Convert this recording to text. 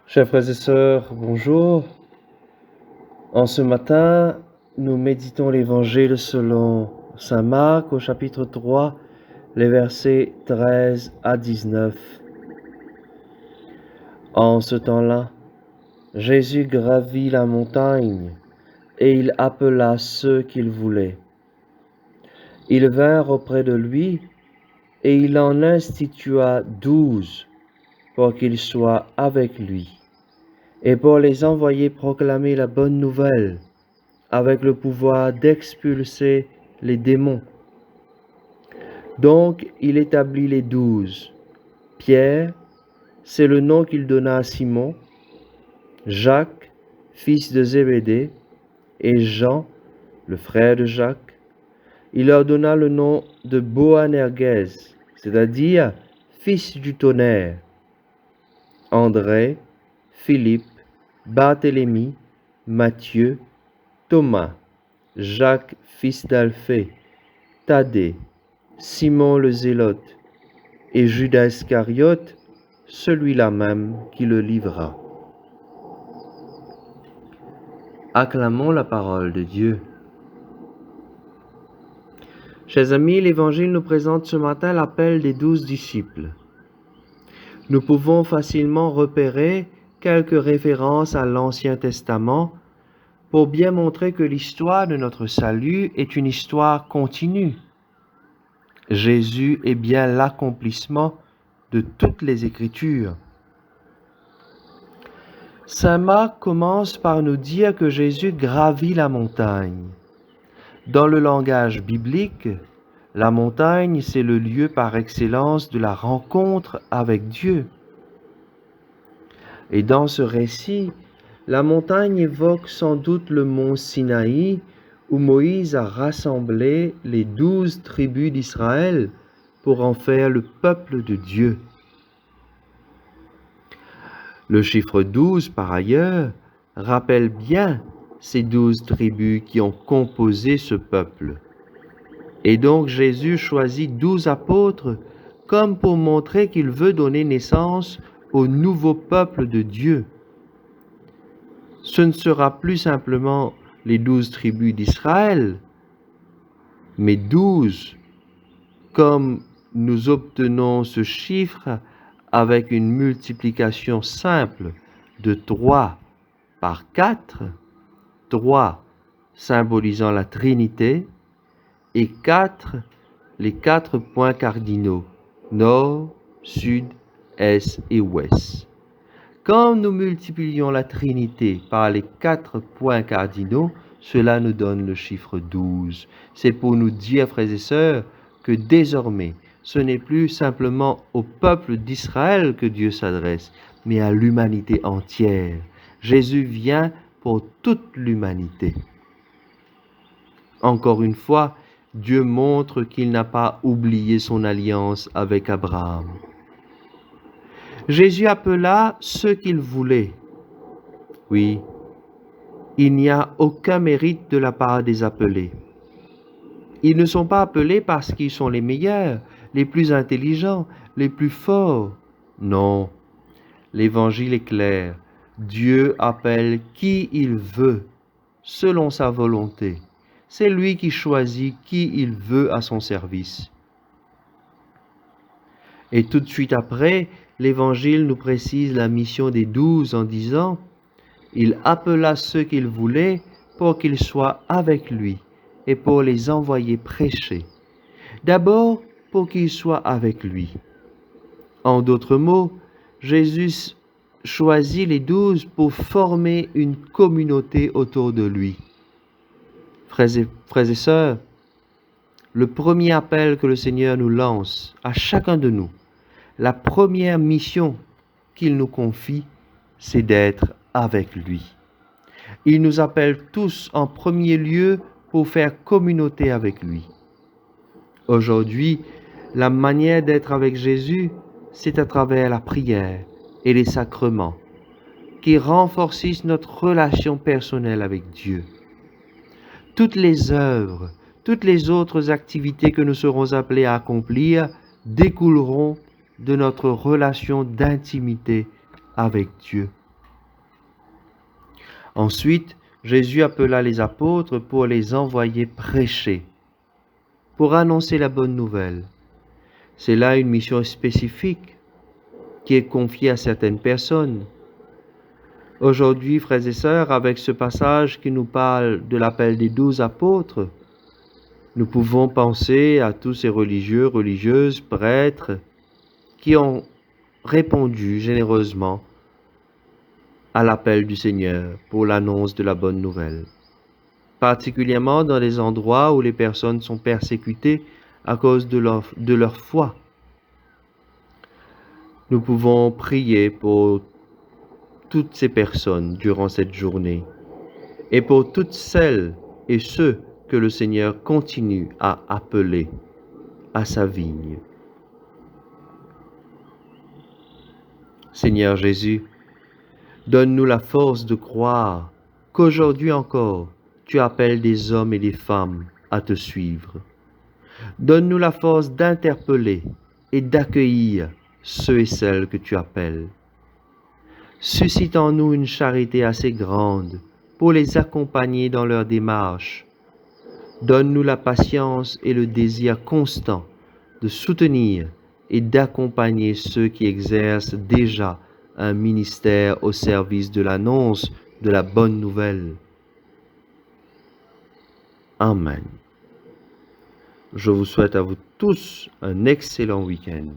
Chers frères et sœurs, bonjour. En ce matin, nous méditons l'Évangile selon saint Marc au chapitre 3, les versets 13 à 19. En ce temps-là, Jésus gravit la montagne et il appela ceux qu'il voulait. Ils vinrent auprès de lui et il en institua 12 pour qu'ils soient avec lui et pour les envoyer proclamer la bonne nouvelle avec le pouvoir d'expulser les démons. Donc il établit les 12. Pierre, c'est le nom qu'il donna à Simon, Jacques, fils de Zébédée, et Jean, le frère de Jacques. Il leur donna le nom de Boanerges, c'est-à-dire fils du tonnerre. André, Philippe, Barthélemy, Matthieu, Thomas, Jacques, fils d'Alphée, Thaddée, Simon le Zélote et Judas Iscariote, celui-là même qui le livra. Acclamons la parole de Dieu. Chers amis, l'Évangile nous présente ce matin l'appel des 12 disciples. Nous pouvons facilement repérer quelques références à l'Ancien Testament pour bien montrer que l'histoire de notre salut est une histoire continue. Jésus est bien l'accomplissement de toutes les Écritures. Saint Marc commence par nous dire que Jésus gravit la montagne. Dans le langage biblique, la montagne, c'est le lieu par excellence de la rencontre avec Dieu. Et dans ce récit, la montagne évoque sans doute le mont Sinaï, où Moïse a rassemblé les 12 tribus d'Israël pour en faire le peuple de Dieu. Le chiffre 12, par ailleurs, rappelle bien ces 12 tribus qui ont composé ce peuple. Et donc Jésus choisit 12 apôtres comme pour montrer qu'il veut donner naissance au nouveau peuple de Dieu. Ce ne sera plus simplement les 12 tribus d'Israël, mais 12, comme nous obtenons ce chiffre avec une multiplication simple de 3 par 4, 3 symbolisant la Trinité et 4 les 4 points cardinaux, nord, sud, est et ouest. Quand nous multiplions la Trinité par les 4 points cardinaux, cela nous donne le chiffre 12. C'est pour nous dire, frères et sœurs, que désormais, ce n'est plus simplement au peuple d'Israël que Dieu s'adresse, mais à l'humanité entière. Jésus vient pour toute l'humanité. Encore une fois, Dieu montre qu'il n'a pas oublié son alliance avec Abraham. Jésus appela ceux qu'il voulait. Oui, il n'y a aucun mérite de la part des appelés. Ils ne sont pas appelés parce qu'ils sont les meilleurs, les plus intelligents, les plus forts. Non, l'Évangile est clair. Dieu appelle qui il veut, selon sa volonté. C'est lui qui choisit qui il veut à son service. Et tout de suite après, l'Évangile nous précise la mission des 12 en disant « Il appela ceux qu'il voulait pour qu'ils soient avec lui et pour les envoyer prêcher. D'abord, pour qu'ils soient avec lui. » En d'autres mots, Jésus choisit les 12 pour former une communauté autour de lui. Frères et sœurs, le premier appel que le Seigneur nous lance à chacun de nous, la première mission qu'il nous confie, c'est d'être avec lui. Il nous appelle tous en premier lieu pour faire communauté avec lui. Aujourd'hui, la manière d'être avec Jésus, c'est à travers la prière et les sacrements qui renforcent notre relation personnelle avec Dieu. Toutes les œuvres, toutes les autres activités que nous serons appelés à accomplir découleront de notre relation d'intimité avec Dieu. Ensuite, Jésus appela les apôtres pour les envoyer prêcher, pour annoncer la bonne nouvelle. C'est là une mission spécifique qui est confiée à certaines personnes. Aujourd'hui, frères et sœurs, avec ce passage qui nous parle de l'appel des 12 apôtres, nous pouvons penser à tous ces religieux, religieuses, prêtres qui ont répondu généreusement à l'appel du Seigneur pour l'annonce de la bonne nouvelle, particulièrement dans les endroits où les personnes sont persécutées à cause de leur foi. Nous pouvons prier pour toutes ces personnes durant cette journée et pour toutes celles et ceux que le Seigneur continue à appeler à sa vigne. Seigneur Jésus, donne-nous la force de croire qu'aujourd'hui encore, tu appelles des hommes et des femmes à te suivre. Donne-nous la force d'interpeller et d'accueillir ceux et celles que tu appelles. Suscite en nous une charité assez grande pour les accompagner dans leur démarche. Donne-nous la patience et le désir constant de soutenir et d'accompagner ceux qui exercent déjà un ministère au service de l'annonce de la bonne nouvelle. Amen. Je vous souhaite à vous tous un excellent week-end.